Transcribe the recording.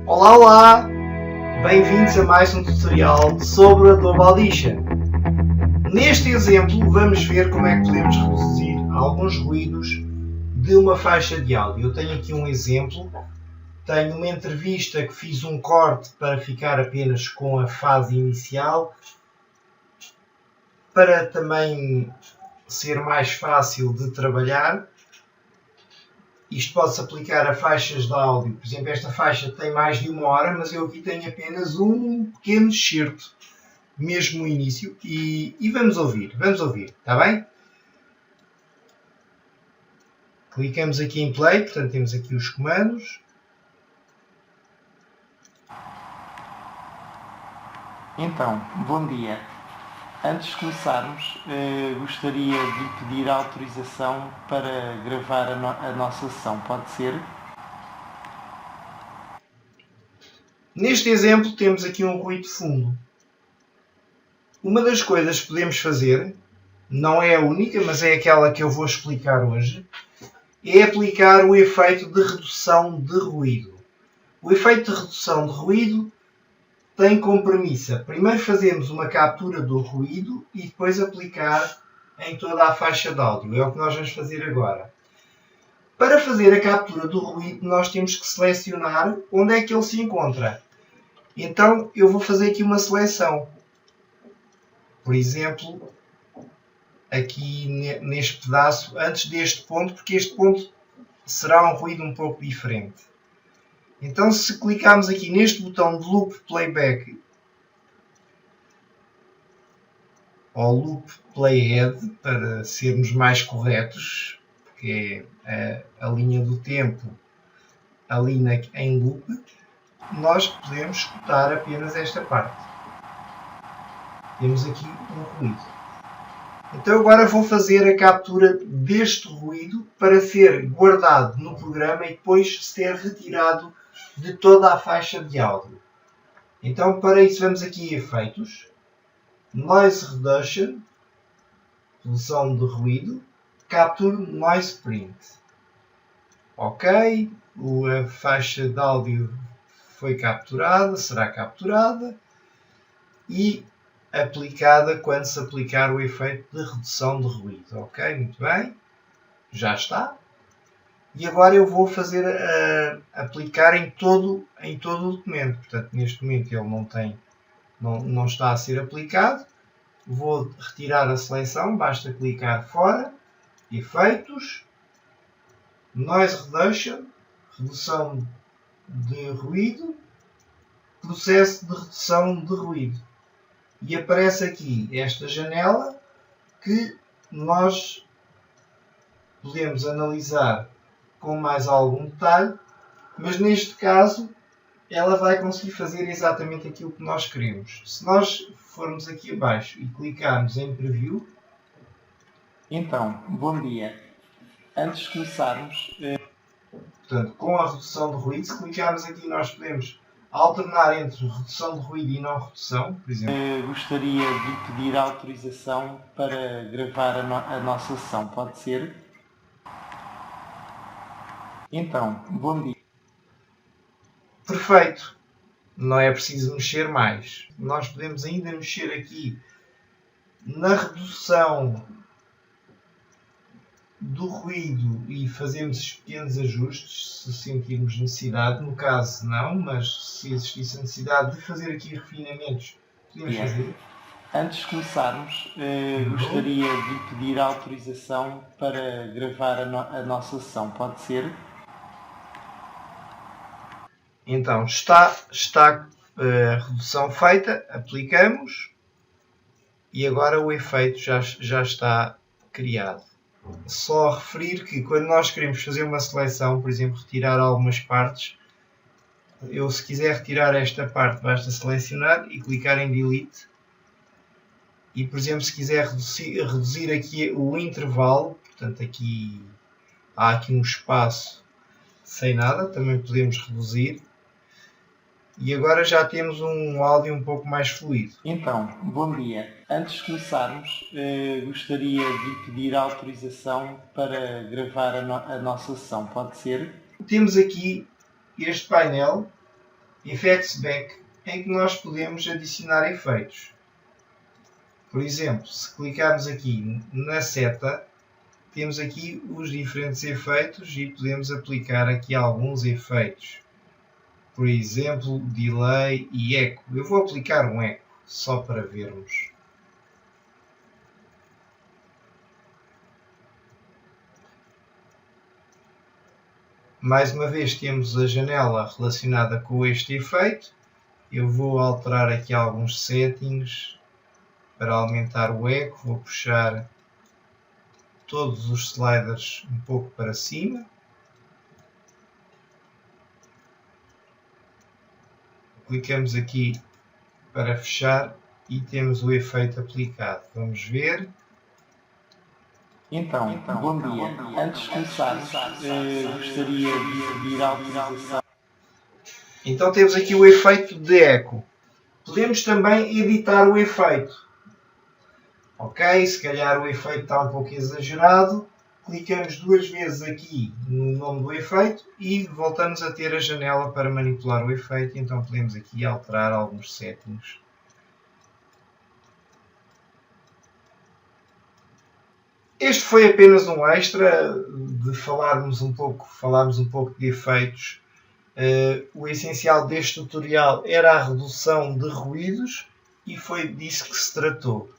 Olá, olá! Bem-vindos a mais um tutorial sobre Adobe Audition. Neste exemplo vamos ver como é que podemos reduzir alguns ruídos de uma faixa de áudio. Eu tenho aqui um exemplo, tenho uma entrevista que fiz um corte para ficar apenas com a fase inicial, para também ser mais fácil de trabalhar. Isto pode-se aplicar a faixas de áudio. Por exemplo, esta faixa tem mais de 1 hora, mas eu aqui tenho apenas um pequeno excerto, mesmo no início. E vamos ouvir, está bem? Clicamos aqui em Play, portanto temos aqui os comandos. Então, bom dia. Antes de começarmos, gostaria de lhe pedir autorização para gravar a nossa sessão. Pode ser? Neste exemplo temos aqui um ruído de fundo. Uma das coisas que podemos fazer, não é a única, mas é aquela que eu vou explicar hoje, é aplicar o efeito de redução de ruído. O efeito de redução de ruído tem como premissa, primeiro fazermos uma captura do ruído e depois aplicar em toda a faixa de áudio. É o que nós vamos fazer agora. Para fazer a captura do ruído, nós temos que selecionar onde é que ele se encontra. Então, eu vou fazer aqui uma seleção. Por exemplo, aqui neste pedaço, antes deste ponto, porque este ponto será um ruído um pouco diferente. Então, se clicarmos aqui neste botão de Loop Playback ou Loop Playhead, para sermos mais corretos, porque é a linha do tempo ali em loop, nós podemos escutar apenas esta parte. Temos aqui um ruído. Então agora vou fazer a captura deste ruído para ser guardado no programa e depois ser retirado de toda a faixa de áudio. Então para isso vamos aqui a Efeitos, Noise Reduction, redução de ruído, Capture Noise Print. Ok, a faixa de áudio foi capturada, será capturada e aplicada quando se aplicar o efeito de redução de ruído. Ok, muito bem, já está. E agora eu vou fazer aplicar em todo o documento. Portanto, neste momento ele não está a ser aplicado. Vou retirar a seleção, basta clicar fora, Efeitos, Noise Reduction, redução de ruído, processo de redução de ruído. E aparece aqui esta janela que nós podemos analisar com mais algum detalhe, mas neste caso ela vai conseguir fazer exatamente aquilo que nós queremos. Se nós formos aqui abaixo e clicarmos em Preview... Então, bom dia. Antes de começarmos... Portanto, com a redução de ruído, se clicarmos aqui nós podemos alternar entre redução de ruído e não redução, por exemplo. Gostaria de lhe pedir autorização para gravar a nossa sessão. Pode ser? Então, bom dia. Perfeito. Não é preciso mexer mais. Nós podemos ainda mexer aqui na redução do ruído e fazermos pequenos ajustes se sentirmos necessidade. No caso não, mas se existisse a necessidade de fazer aqui refinamentos, podemos fazer. Antes de começarmos, gostaria de lhe pedir autorização para gravar a nossa sessão. Pode ser? Então, está a redução feita, aplicamos e agora o efeito já está criado. Só referir que quando nós queremos fazer uma seleção, por exemplo, retirar algumas partes, se quiser retirar esta parte, basta selecionar e clicar em Delete. E, por exemplo, se quiser reduzir aqui o intervalo, portanto aqui há aqui um espaço sem nada, também podemos reduzir. E agora já temos um áudio um pouco mais fluido. Então, bom dia. Antes de começarmos, gostaria de lhe pedir autorização para gravar a nossa sessão. Pode ser? Temos aqui este painel Effects Back, em que nós podemos adicionar efeitos. Por exemplo, se clicarmos aqui na seta, temos aqui os diferentes efeitos e podemos aplicar aqui alguns efeitos. Por exemplo, Delay e Eco. Eu vou aplicar um Eco, só para vermos. Mais uma vez temos a janela relacionada com este efeito. Eu vou alterar aqui alguns settings para aumentar o eco. Vou puxar todos os sliders um pouco para cima. Clicamos aqui para fechar e temos o efeito aplicado. Vamos ver. Então, bom dia. Antes de começarmos, gostaria de pedir autorização. Então temos aqui o efeito de eco. Podemos também editar o efeito. Ok, se calhar o efeito está um pouco exagerado. Clicamos duas vezes aqui no nome do efeito e voltamos a ter a janela para manipular o efeito. Então podemos aqui alterar alguns settings. Este foi apenas um extra de falarmos um pouco de efeitos. O essencial deste tutorial era a redução de ruídos e foi disso que se tratou.